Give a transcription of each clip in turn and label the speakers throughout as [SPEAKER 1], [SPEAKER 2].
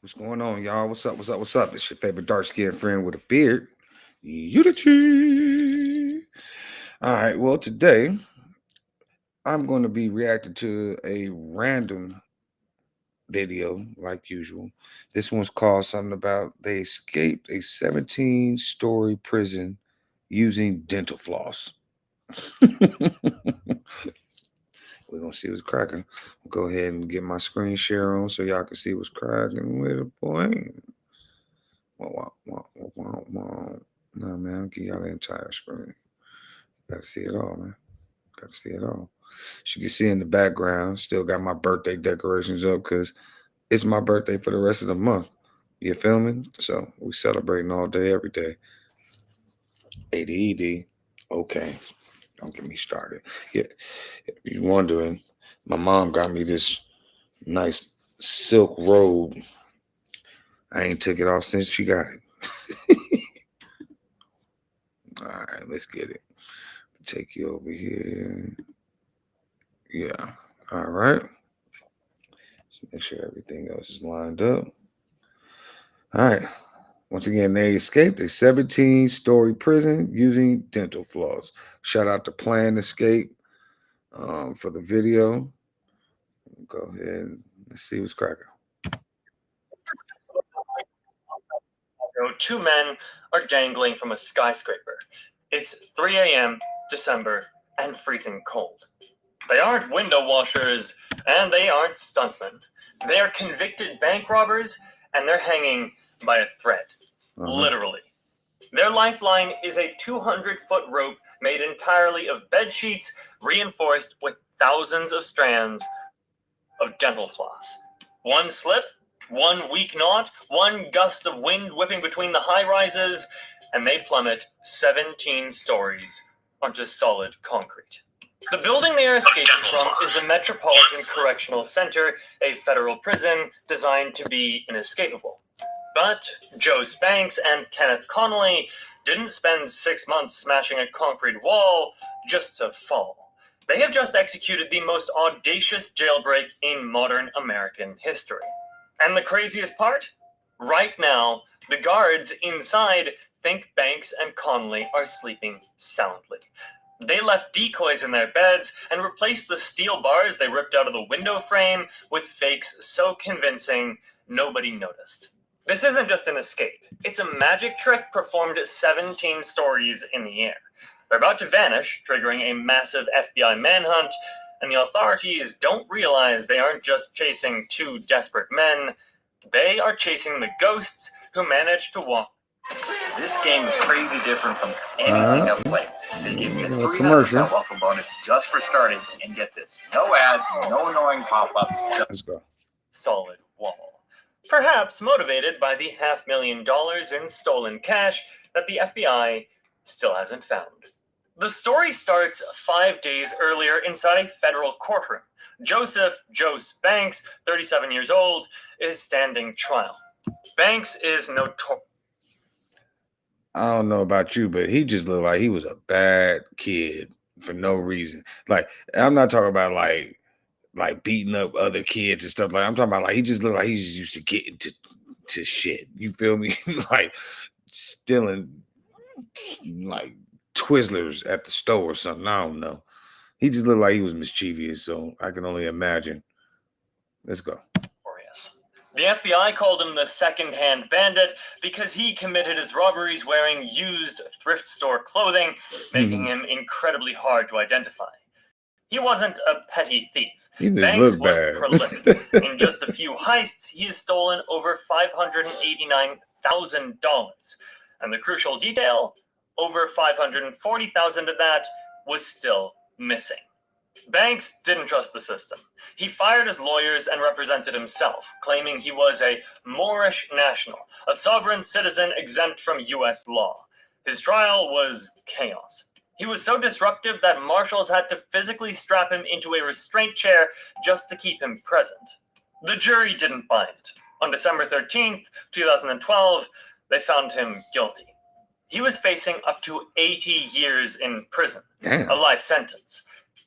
[SPEAKER 1] What's going on, y'all? What's up? What's up? What's up? It's your favorite dark skinned friend with a beard, Unity. All right. Well, today I'm going to be reacting to a random video, like usual. This one's called something about they escaped a 17-story prison using dental floss. We're gonna see what's cracking. Go ahead and get my screen share on so y'all can see what's cracking with it, boy. No, man, I'll give y'all the entire screen. Gotta see it all, man. Gotta see it all. As you can see in the background, still got my birthday decorations up because it's my birthday for the rest of the month. You feel me? So we celebrating all day, every day. ADED. Okay. Don't get me started. Yeah. If you're wondering, my mom got me this nice silk robe. I ain't took it off since she got it. All right, let's get it. Take you over here. Yeah. All right. Let's make sure everything else is lined up. All right. Once again, they escaped a 17-story prison using dental floss. Shout out to Plan Escape for the video. Go ahead and let's see what's cracking.
[SPEAKER 2] Two men are dangling from a skyscraper. It's 3 a.m., December, and freezing cold. They aren't window washers, and they aren't stuntmen. They are convicted bank robbers, and they're hanging by a thread. Literally. Their lifeline is a 200-foot rope made entirely of bed sheets, reinforced with thousands of strands of dental floss. One slip, one weak knot, one gust of wind whipping between the high rises, and they plummet 17 stories onto solid concrete. The building they are escaping from is the Metropolitan Correctional Center, a federal prison designed to be inescapable. But Joe Spanks and Kenneth Connolly didn't spend 6 months smashing a concrete wall just to fall. They have just executed the most audacious jailbreak in modern American history. And the craziest part? Right now, the guards inside think Banks and Connolly are sleeping soundly. They left decoys in their beds and replaced the steel bars they ripped out of the window frame with fakes so convincing nobody noticed. This isn't just an escape. It's a magic trick performed at 17 stories in the air. They're about to vanish, triggering a massive FBI manhunt, and the authorities don't realize they aren't just chasing two desperate men, they are chasing the ghosts who managed to walk. This game is crazy different from anything I've played. They give you a 300% welcome bonus just for starting, and get this, no ads, no annoying pop-ups,
[SPEAKER 1] Let's go.
[SPEAKER 2] Solid wall. Perhaps motivated by the $500,000 in stolen cash that the FBI still hasn't found. The story starts 5 days earlier inside a federal courtroom. Joseph Joe Spanks, 37 years old, is standing trial. Banks is notorious.
[SPEAKER 1] I don't know about you, but he just looked like he was a bad kid for no reason. Like, I'm not talking about like beating up other kids and stuff. Like, I'm talking about like he just looked like he just used to get into shit. You feel me? Like stealing like Twizzlers at the store or something. I don't know. He just looked like he was mischievous, so I can only imagine. Let's go.
[SPEAKER 2] The FBI called him the second-hand bandit because he committed his robberies wearing used thrift store clothing, making him incredibly hard to identify. He wasn't a petty thief.
[SPEAKER 1] He just
[SPEAKER 2] Banks
[SPEAKER 1] looked
[SPEAKER 2] was
[SPEAKER 1] bad.
[SPEAKER 2] prolific. In just a few heists, he has stolen over $589,000. And the crucial detail, over $540,000 of that was still missing. Banks didn't trust the system. He fired his lawyers and represented himself, claiming he was a Moorish national, a sovereign citizen exempt from U.S. law. His trial was chaos. He was so disruptive that marshals had to physically strap him into a restraint chair just to keep him present. The jury didn't buy it. On December 13th, 2012, they found him guilty. He was facing up to 80 years in prison, a life sentence.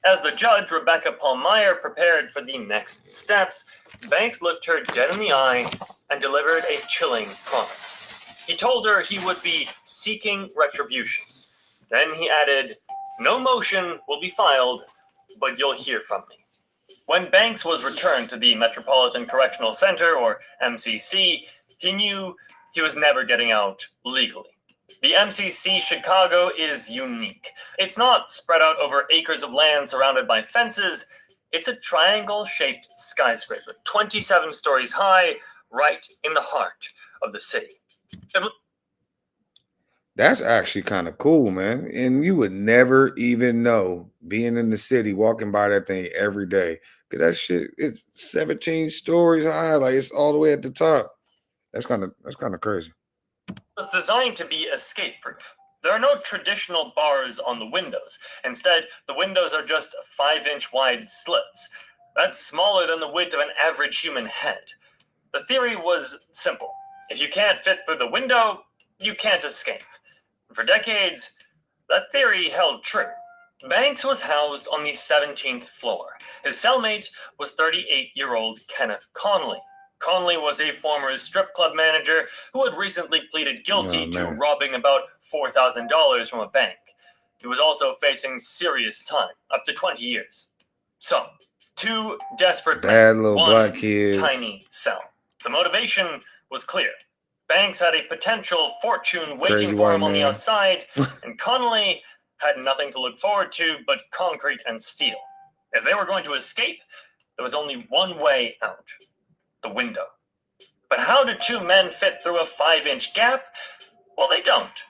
[SPEAKER 2] As the judge, Rebecca Palmyre, prepared for the next steps, Banks looked her dead in the eye and delivered a chilling promise. He told her he would be seeking retribution. Then he added, "No motion will be filed, but you'll hear from me." When Banks was returned to the Metropolitan Correctional Center, or MCC, he knew he was never getting out legally. The MCC Chicago is unique. It's not spread out over acres of land surrounded by fences. It's a triangle-shaped skyscraper, 27 stories high, right in the heart of the city.
[SPEAKER 1] That's actually kind of cool, man. And you would never even know being in the city, walking by that thing every day. Cause that shit, it's 17 stories high, like it's all the way at the top. That's kind of crazy.
[SPEAKER 2] Was designed to be escape-proof. There are no traditional bars on the windows. Instead, the windows are just 5-inch wide slits. That's smaller than the width of an average human head. The theory was simple. If you can't fit through the window, you can't escape. For decades, that theory held true. Banks was housed on the 17th floor. His cellmate was 38-year-old Kenneth Conley. Conley was a former strip club manager who had recently pleaded guilty to robbing about $4,000 from a bank. He was also facing serious time, up to 20 years. So, two desperate men,
[SPEAKER 1] Little
[SPEAKER 2] one
[SPEAKER 1] black kid.
[SPEAKER 2] tiny cell. The motivation was clear. Banks had a potential fortune
[SPEAKER 1] Crazy
[SPEAKER 2] waiting for
[SPEAKER 1] white
[SPEAKER 2] him on the
[SPEAKER 1] man.
[SPEAKER 2] outside, and Connolly had nothing to look forward to but concrete and steel. If they were going to escape, there was only one way out: the window. But how do two men fit through a 5-inch gap? Well, they don't.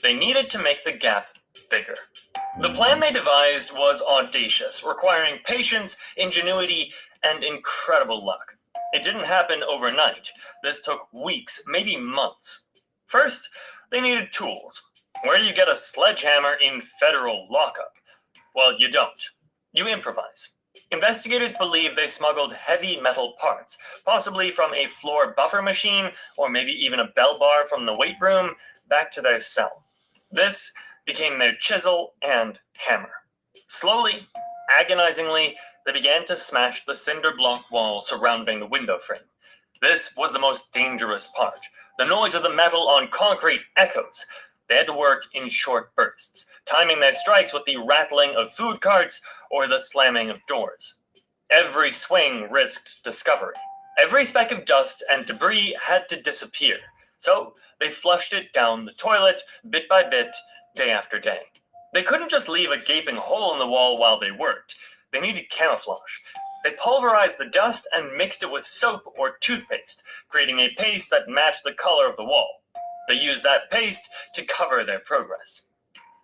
[SPEAKER 2] They needed to make the gap bigger. The plan they devised was audacious, requiring patience, ingenuity, and incredible luck. It didn't happen overnight. This took weeks, maybe months. First, they needed tools. Where do you get a sledgehammer in federal lockup? Well, you don't. You improvise. Investigators believe they smuggled heavy metal parts, possibly from a floor buffer machine or maybe even a bell bar from the weight room, back to their cell. This became their chisel and hammer. Slowly, agonizingly, they began to smash the cinder block wall surrounding the window frame. This was the most dangerous part. The noise of the metal on concrete echoes. They had to work in short bursts, timing their strikes with the rattling of food carts or the slamming of doors. Every swing risked discovery. Every speck of dust and debris had to disappear. So they flushed it down the toilet, bit by bit, day after day. They couldn't just leave a gaping hole in the wall while they worked. They needed camouflage. They pulverized the dust and mixed it with soap or toothpaste, creating a paste that matched the color of the wall. They used that paste to cover their progress.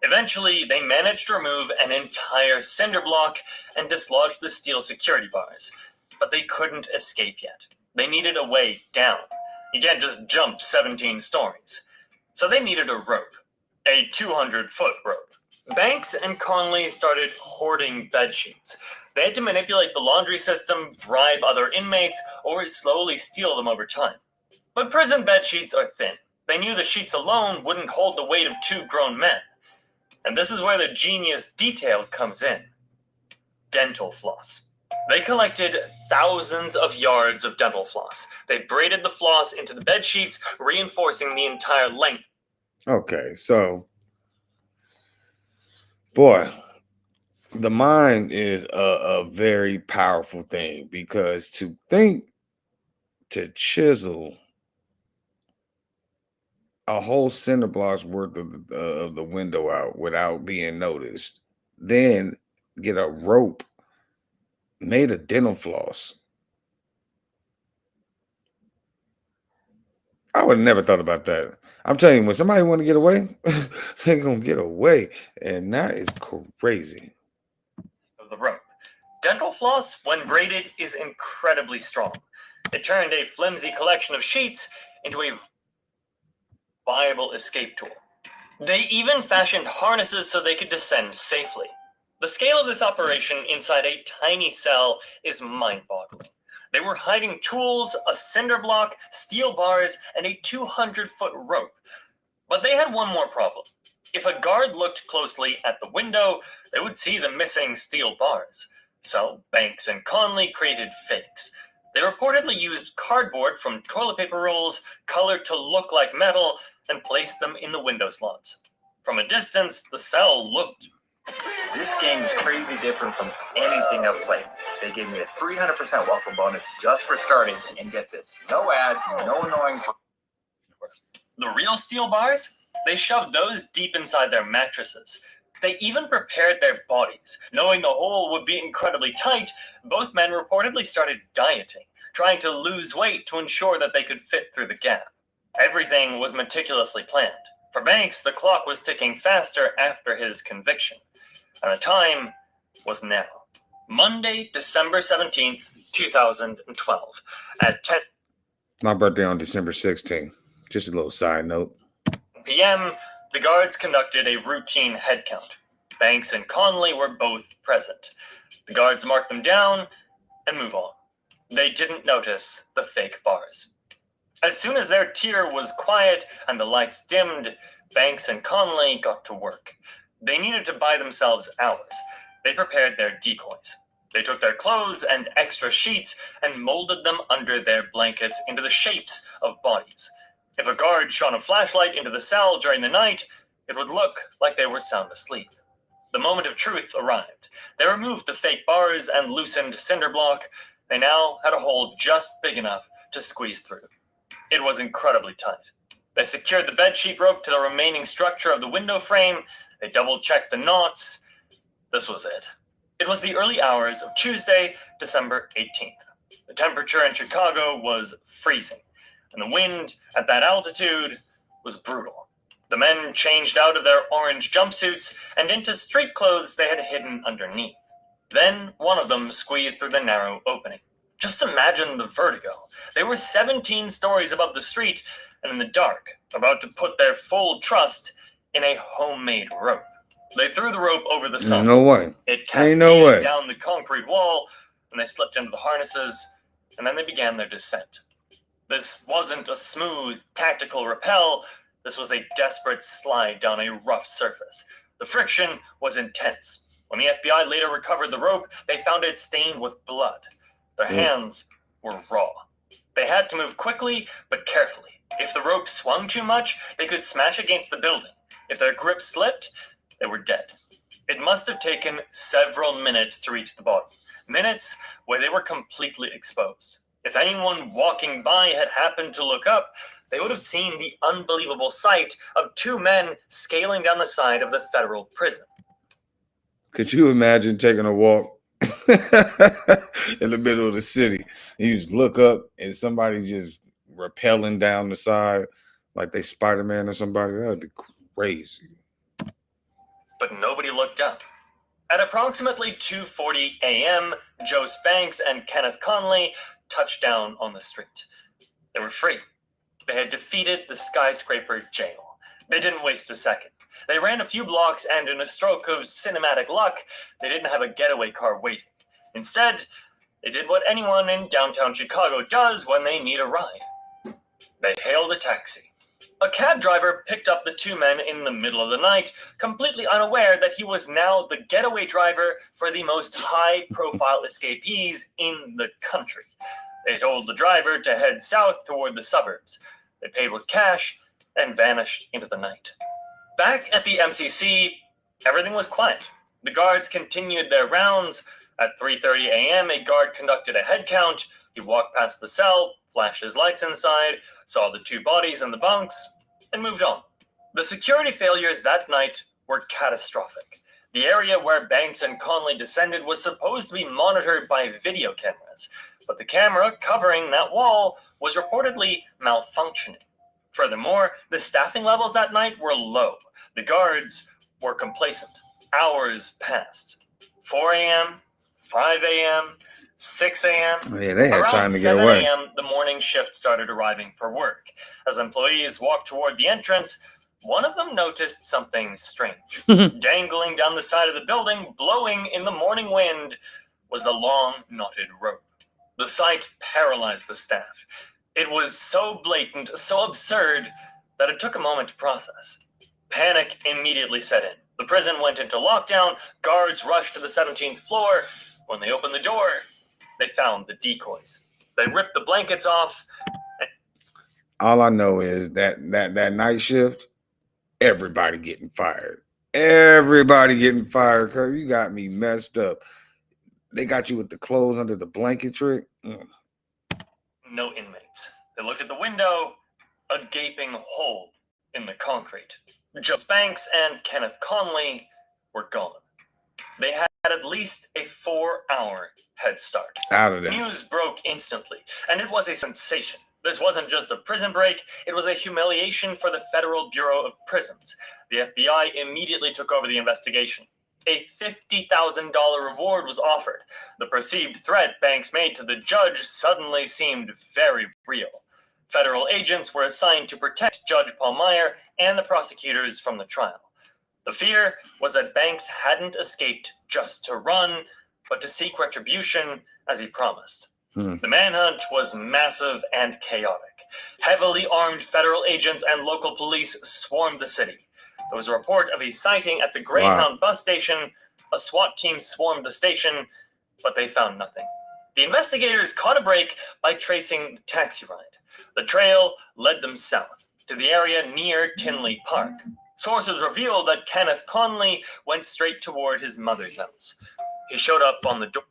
[SPEAKER 2] Eventually, they managed to remove an entire cinder block and dislodge the steel security bars. But they couldn't escape yet. They needed a way down. You can't just jump 17 stories. So they needed a rope. A 200-foot rope. Banks and Conley started hoarding bed sheets. They had to manipulate the laundry system, bribe other inmates, or slowly steal them over time. But prison bed sheets are thin. They knew the sheets alone wouldn't hold the weight of two grown men. And this is where the genius detail comes in. Dental floss. They collected thousands of yards of dental floss. They braided the floss into the bed sheets, reinforcing the entire length.
[SPEAKER 1] Okay, so boy, the mind is a very powerful thing, because to think to chisel a whole cinder block's worth of the window out without being noticed, then get a rope made of dental floss. I would have never thought about that. I'm telling you, when somebody want to get away, they're gonna get away, and that is crazy.
[SPEAKER 2] Of the rope. Dental floss, when braided, is incredibly strong. It turned a flimsy collection of sheets into a viable escape tool. They even fashioned harnesses so they could descend safely. The scale of this operation inside a tiny cell is mind-boggling. They were hiding tools, a cinder block, steel bars, and a 200-foot rope. But they had one more problem. If a guard looked closely at the window, they would see the missing steel bars. So, Banks and Conley created fakes. They reportedly used cardboard from toilet paper rolls, colored to look like metal, and placed them in the window slots. From a distance, the cell looked.
[SPEAKER 3] This game is crazy different from anything I've played. They gave me a 300% welcome bonus just for starting, and get this, no ads, no annoying.
[SPEAKER 2] The real steel bars? They shoved those deep inside their mattresses. They even prepared their bodies. Knowing the hole would be incredibly tight, both men reportedly started dieting, trying to lose weight to ensure that they could fit through the gap. Everything was meticulously planned. For Banks, the clock was ticking faster after his conviction, and the time was now. Monday, December 17th, 2012, at 10
[SPEAKER 1] My birthday on December 16th. Just a little side note.
[SPEAKER 2] p.m., the guards conducted a routine head count. Banks and Conley were both present. The guards marked them down and move on. They didn't notice the fake bars. As soon as their tier was quiet and the lights dimmed, Banks and Conley got to work. They needed to buy themselves hours. They prepared their decoys. They took their clothes and extra sheets and molded them under their blankets into the shapes of bodies. If a guard shone a flashlight into the cell during the night, it would look like they were sound asleep. The moment of truth arrived. They removed the fake bars and loosened cinder block. They now had a hole just big enough to squeeze through. It was incredibly tight. They secured the bedsheet rope to the remaining structure of the window frame. They double-checked the knots. This was it. It was the early hours of Tuesday, December 18th. The temperature in Chicago was freezing, and the wind at that altitude was brutal. The men changed out of their orange jumpsuits and into street clothes they had hidden underneath. Then one of them squeezed through the narrow opening. Just imagine the vertigo. They were 17 stories above the street and in the dark, about to put their full trust in a homemade rope. They threw the rope over the sun.
[SPEAKER 1] No way.
[SPEAKER 2] It cascaded down the concrete wall, and they slipped into the harnesses, and then they began their descent. This wasn't a smooth, tactical rappel. This was a desperate slide down a rough surface. The friction was intense. When the FBI later recovered the rope, they found it stained with blood. Their hands were raw. They had to move quickly, but carefully. If the rope swung too much, they could smash against the building. If their grip slipped, they were dead. It must have taken several minutes to reach the body. Minutes where they were completely exposed. If anyone walking by had happened to look up, they would have seen the unbelievable sight of two men scaling down the side of the federal prison.
[SPEAKER 1] Could you imagine taking a walk in the middle of the city? And you just look up and somebody just rappelling down the side like they Spider-Man or somebody? That would be crazy.
[SPEAKER 2] But nobody looked up. At approximately 2:40 a.m., Joe Spanks and Kenneth Conley touched down on the street. They were free. They had defeated the skyscraper jail. They didn't waste a second. They ran a few blocks, and in a stroke of cinematic luck, they didn't have a getaway car waiting. Instead, they did what anyone in downtown Chicago does when they need a ride. They hailed a taxi. A cab driver picked up the two men in the middle of the night, completely unaware that he was now the getaway driver for the most high-profile escapees in the country. They told the driver to head south toward the suburbs. They paid with cash and vanished into the night. Back at the MCC, everything was quiet. The guards continued their rounds. At 3:30 a.m., a guard conducted a head count. He walked past the cell, flashed his lights inside, saw the two bodies in the bunks, and moved on. The security failures that night were catastrophic. The area where Banks and Conley descended was supposed to be monitored by video cameras, but the camera covering that wall was reportedly malfunctioning. Furthermore, the staffing levels that night were low. The guards were complacent. Hours passed. 4 a.m., 5 a.m., 6 a.m.
[SPEAKER 1] Yeah, they had
[SPEAKER 2] Around
[SPEAKER 1] time to get
[SPEAKER 2] 7
[SPEAKER 1] away.
[SPEAKER 2] a.m., the morning shift started arriving for work. As employees walked toward the entrance, one of them noticed something strange. Dangling down the side of the building, blowing in the morning wind, was the long, knotted rope. The sight paralyzed the staff. It was so blatant, so absurd, that it took a moment to process. Panic immediately set in. The prison went into lockdown, guards rushed to the 17th floor. When they opened the door, they found the decoys. They ripped the blankets off.
[SPEAKER 1] All I know is that night shift, everybody getting fired. Everybody getting fired because you got me messed up. They got you with the clothes under the blanket trick.
[SPEAKER 2] No inmates. They look at the window, a gaping hole in the concrete. Joe Spanks and Kenneth Conley were gone. They had at least a 4-hour head start.
[SPEAKER 1] Out of there.
[SPEAKER 2] News broke instantly, and it was a sensation. This wasn't just a prison break, it was a humiliation for the Federal Bureau of Prisons. The FBI immediately took over the investigation. A $50,000 reward was offered. The perceived threat Banks made to the judge suddenly seemed very real. Federal agents were assigned to protect Judge Paul Meyer and the prosecutors from the trial. The fear was that Banks hadn't escaped just to run, but to seek retribution as he promised. The manhunt was massive and chaotic. Heavily armed federal agents and local police swarmed the city. There was a report of a sighting at the Greyhound bus station. A SWAT team swarmed the station, but they found nothing. The investigators caught a break by tracing the taxi ride. The trail led them south to the area near Tinley Park. Sources revealed that Kenneth Conley went straight toward his mother's house. He showed up on the door.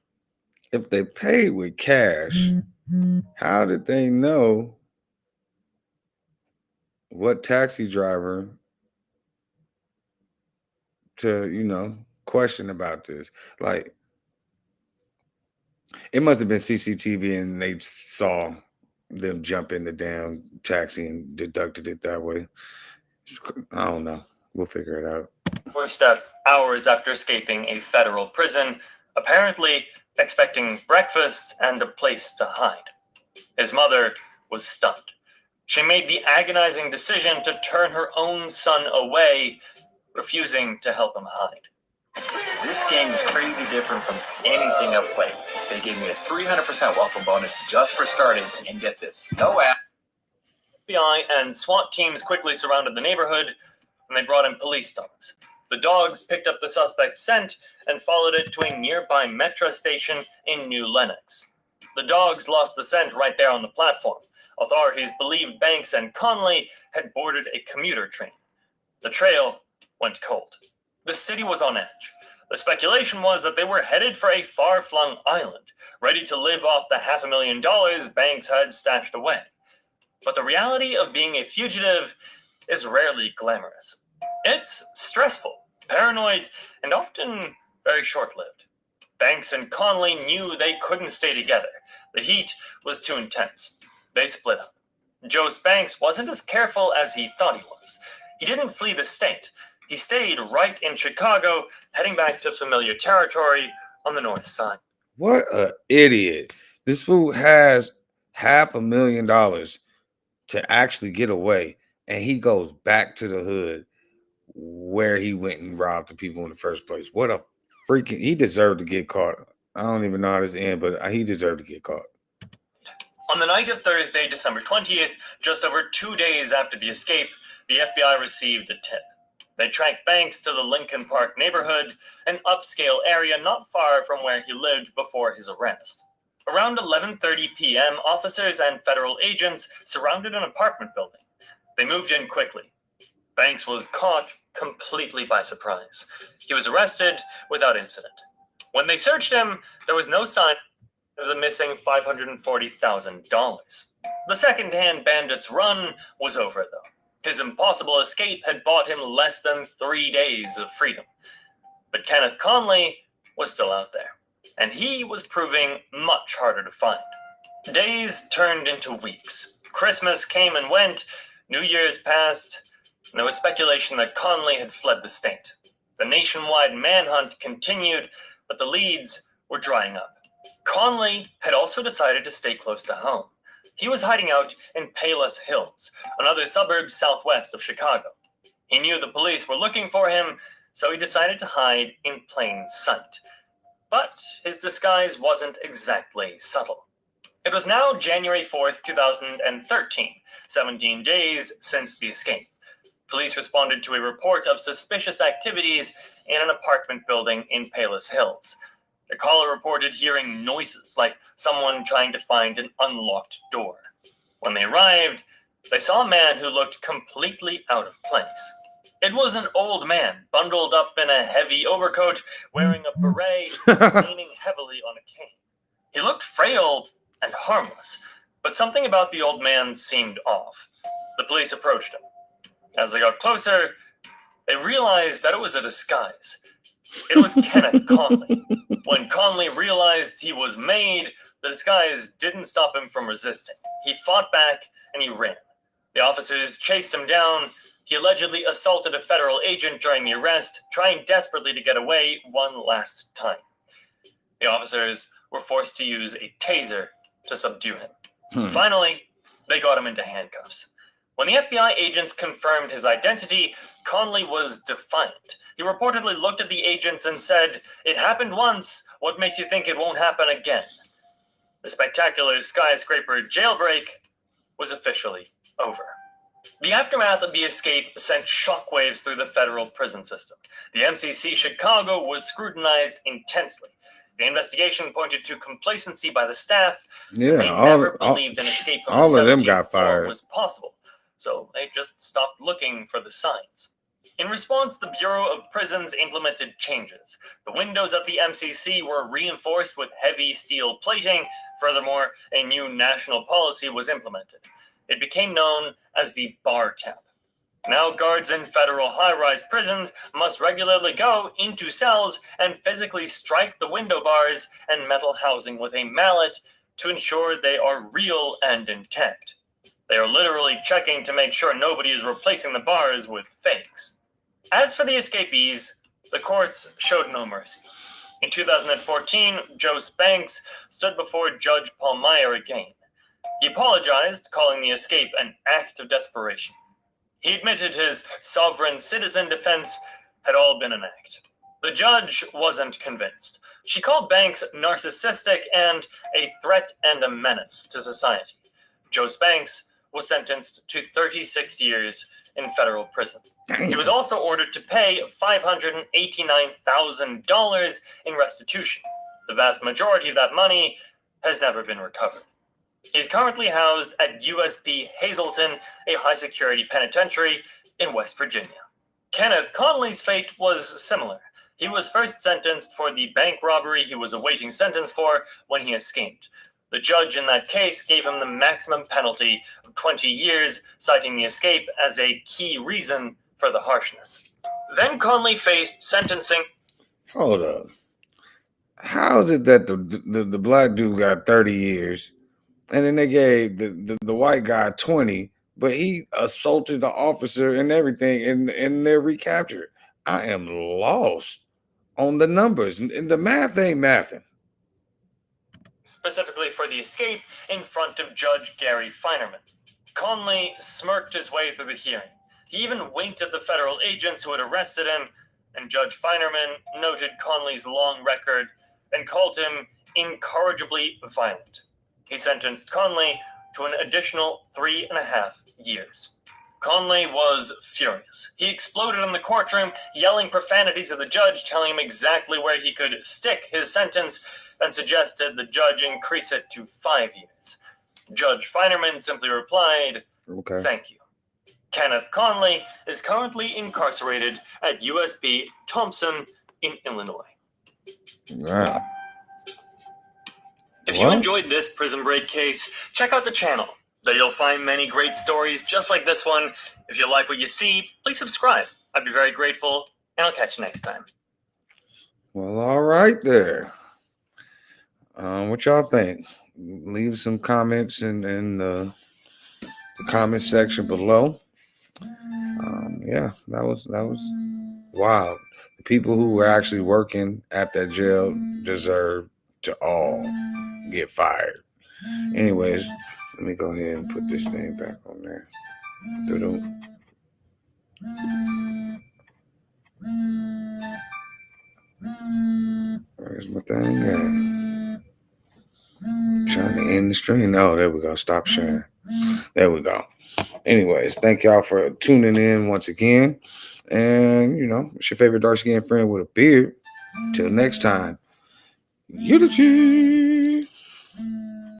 [SPEAKER 1] If they paid with cash, how did they know what taxi driver to, question about this? Like, it must have been CCTV and they saw them jump in the damn taxi and deducted it that way. I don't know. We'll figure it out.
[SPEAKER 2] Doorstep hours after escaping a federal prison, apparently expecting breakfast and a place to hide. His mother was stunned. She made the agonizing decision to turn her own son away, refusing to help him hide.
[SPEAKER 3] This game is crazy different from anything I've played. They gave me a 300% welcome bonus just for starting, and get this, no app.
[SPEAKER 2] FBI and SWAT teams quickly surrounded the neighborhood, and they brought in police dogs. The dogs picked up the suspect's scent and followed it to a nearby metro station in New Lenox. The dogs lost the scent right there on the platform. Authorities believed Banks and Conley had boarded a commuter train. The trail went cold. The city was on edge. The speculation was that they were headed for a far-flung island, ready to live off the $500,000 Banks had stashed away. But the reality of being a fugitive is rarely glamorous. It's stressful, paranoid, and often very short-lived. Banks and Conley knew they couldn't stay together. The heat was too intense. They split up. Joe Spanks wasn't as careful as he thought he was. He didn't flee the state. He stayed right in Chicago, heading back to familiar territory on the north side.
[SPEAKER 1] What an idiot. This fool has $500,000 to actually get away, and he goes back to the hood where he went and robbed the people in the first place. What a freaking... He deserved to get caught. I don't even know how this ends, but he deserved to get caught.
[SPEAKER 2] On the night of Thursday, December 20th, just over 2 days after the escape, the FBI received a tip. They tracked Banks to the Lincoln Park neighborhood, an upscale area not far from where he lived before his arrest. Around 11:30 p.m., officers and federal agents surrounded an apartment building. They moved in quickly. Banks was caught completely by surprise. He was arrested without incident. When they searched him, there was no sign of the missing $540,000. The second-hand bandit's run was over, though. His impossible escape had bought him less than 3 days of freedom. But Kenneth Conley was still out there, and he was proving much harder to find. Days turned into weeks. Christmas came and went, New Year's passed, and there was speculation that Conley had fled the state. The nationwide manhunt continued, but the leads were drying up. Conley had also decided to stay close to home. He was hiding out in Palos Hills, another suburb southwest of Chicago. He knew the police were looking for him, so he decided to hide in plain sight. But his disguise wasn't exactly subtle. It was now January 4th, 2013, 17 days since the escape. Police responded to a report of suspicious activities in an apartment building in Palos Hills. The caller reported hearing noises like someone trying to find an unlocked door. When they arrived, they saw a man who looked completely out of place. It was an old man, bundled up in a heavy overcoat, wearing a beret, leaning heavily on a cane. He looked frail and harmless, but something about the old man seemed off. The police approached him. As they got closer, they realized that it was a disguise. It was Kenneth Conley. When Conley realized he was made, the disguise didn't stop him from resisting. He fought back and he ran. The officers chased him down. He allegedly assaulted a federal agent during the arrest, trying desperately to get away one last time. The officers were forced to use a taser to subdue him. Finally, they got him into handcuffs. When the FBI agents confirmed his identity, Conley was defiant. He reportedly looked at the agents and said, "It happened once. What makes you think it won't happen again?" The spectacular skyscraper jailbreak was officially over. The aftermath of the escape sent shockwaves through the federal prison system. The MCC Chicago was scrutinized intensely. The investigation pointed to complacency by the staff.
[SPEAKER 1] Yeah,
[SPEAKER 2] they never believed an escape from
[SPEAKER 1] all
[SPEAKER 2] the
[SPEAKER 1] of them
[SPEAKER 2] 17th
[SPEAKER 1] got
[SPEAKER 2] floor
[SPEAKER 1] fired.
[SPEAKER 2] was possible, so they just stopped looking for the signs. In response, the Bureau of Prisons implemented changes. The windows at the MCC were reinforced with heavy steel plating. Furthermore, a new national policy was implemented. It became known as the bar tab. Now guards in federal high-rise prisons must regularly go into cells and physically strike the window bars and metal housing with a mallet to ensure they are real and intact. They are literally checking to make sure nobody is replacing the bars with fakes. As for the escapees, the courts showed no mercy. In 2014, Joe Spanks stood before Judge Paul Meyer again. He apologized, calling the escape an act of desperation. He admitted his sovereign citizen defense had all been an act. The judge wasn't convinced. She called Banks narcissistic and a threat and a menace to society. Joe Spanks was sentenced to 36 years in federal prison. He was also ordered to pay $589,000 in restitution. The vast majority of that money has never been recovered. He's currently housed at USP Hazleton, a high-security penitentiary in West Virginia. Kenneth Conley's fate was similar. He was first sentenced for the bank robbery he was awaiting sentence for when he escaped. The judge in that case gave him the maximum penalty of 20 years, citing the escape as a key reason for the harshness. Then Conley faced sentencing.
[SPEAKER 1] Hold up. How is it that the black dude got 30 years and then they gave the white guy 20, but he assaulted the officer and everything and they're recaptured? I am lost on the numbers, and the math ain't mathing.
[SPEAKER 2] Specifically for the escape in front of Judge Gary Feinerman. Conley smirked his way through the hearing. He even winked at the federal agents who had arrested him, and Judge Feinerman noted Conley's long record and called him incorrigibly violent. He sentenced Conley to an additional 3.5 years. Conley was furious. He exploded in the courtroom, yelling profanities at the judge, telling him exactly where he could stick his sentence, and suggested the judge increase it to 5 years. Judge Feinerman simply replied,
[SPEAKER 1] Okay.
[SPEAKER 2] "Thank you." Kenneth Conley is currently incarcerated at USP Thompson in Illinois.
[SPEAKER 1] Wow.
[SPEAKER 2] If you enjoyed this Prison Break case, check out the channel. There you'll find many great stories just like this one. If you like what you see, please subscribe. I'd be very grateful, and I'll catch you next time.
[SPEAKER 1] Well, all right there. What y'all think? Leave some comments in the comment section below. Yeah, that was wild. The people who were actually working at that jail deserve to all get fired. Anyways, let me go ahead and put this thing back on there. Where's my thing at? Trying to end the stream. Oh, there we go. Stop sharing. There we go. Anyways, thank y'all for tuning in once again. And, it's your favorite dark skinned friend with a beard. Till next time. Eulogy.